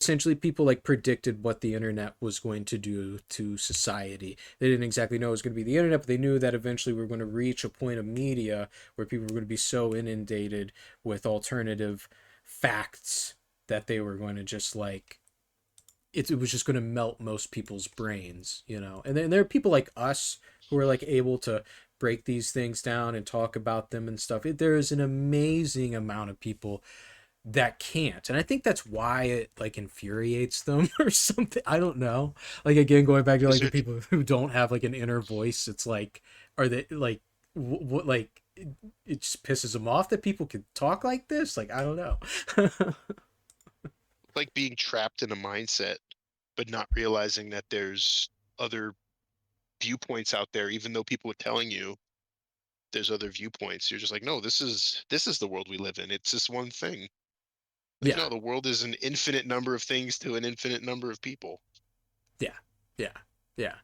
essentially people like predicted what the internet was going to do to society. They didn't exactly know it was going to be the internet, but they knew that eventually we were going to reach a point of media where people were going to be so inundated with alternative facts that they were going to just like it was just going to melt most people's brains, you know. And then there are people like us who are like able to break these things down and talk about them and stuff. There is an amazing amount of people that can't, and I think that's why it like infuriates them or something. I don't know. Like again, going back to Is like the there people who don't have like an inner voice, it's like, are they like what like it just pisses them off that people can talk like this? Like I don't know. like being trapped in a mindset, but not realizing that there's other viewpoints out there, even though people are telling you there's other viewpoints. You're just like, no, this is the world we live in. It's this one thing. Like, Yeah, no, the world is an infinite number of things to an infinite number of people. yeah, yeah,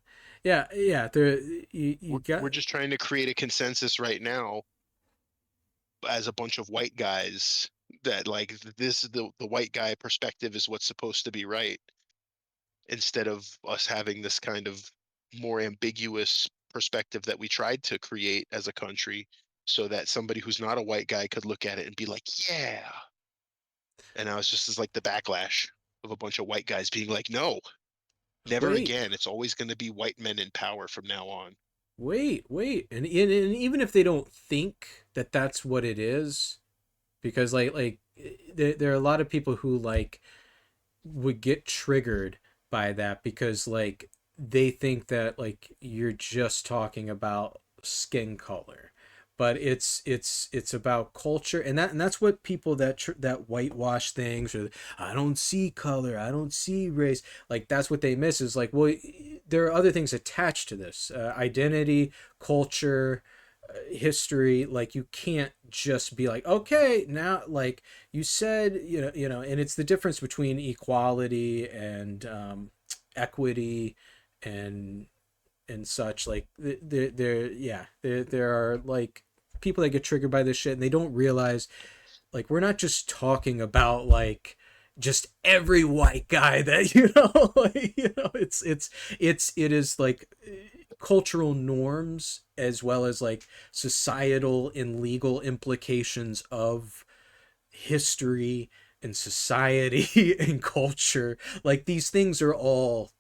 yeah, yeah. There, you got We're just trying to create a consensus right now as a bunch of white guys that like this the white guy perspective is what's supposed to be right, instead of us having this kind of more ambiguous perspective that we tried to create as a country, so that somebody who's not a white guy could look at it and be like, yeah. And now it's just as like the backlash of a bunch of white guys being like, no, never wait, again. It's always going to be white men in power from now on. wait, and even if they don't think that that's what it is, because like there are a lot of people who like would get triggered by that because like they think that like you're just talking about skin color, but it's about culture, and that's what people that whitewash things, or I don't see color, I don't see race, like that's what they miss is like, well, there are other things attached to this, identity, culture, history. Like you can't just be like, okay, now like you said, and it's the difference between equality and equity and such. Like there are like people that get triggered by this shit and they don't realize like we're not just talking about like just every white guy that like, it is like cultural norms as well as like societal and legal implications of history and society and culture. Like these things are all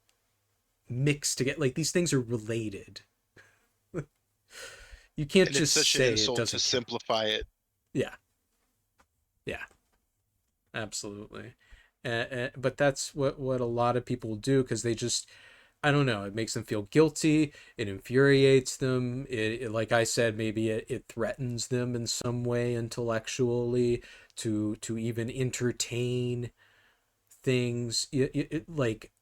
mixed together. Like these things are related. You can't And it's just such an say it insult to doesn't count. simplify it. Yeah, yeah, absolutely. But that's what a lot of people do because they just, I don't know, it makes them feel guilty, it infuriates them, like I said, maybe it threatens them in some way intellectually to even entertain things, like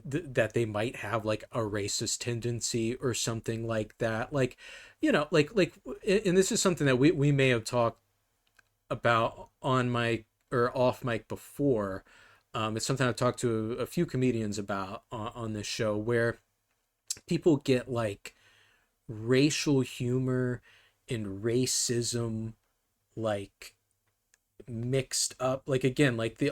that they might have like a racist tendency or something like that. Like, and this is something that we may have talked about on mic or off mic before. It's something I've talked to a few comedians about on this show, where people get like racial humor and racism like mixed up. Like again, like the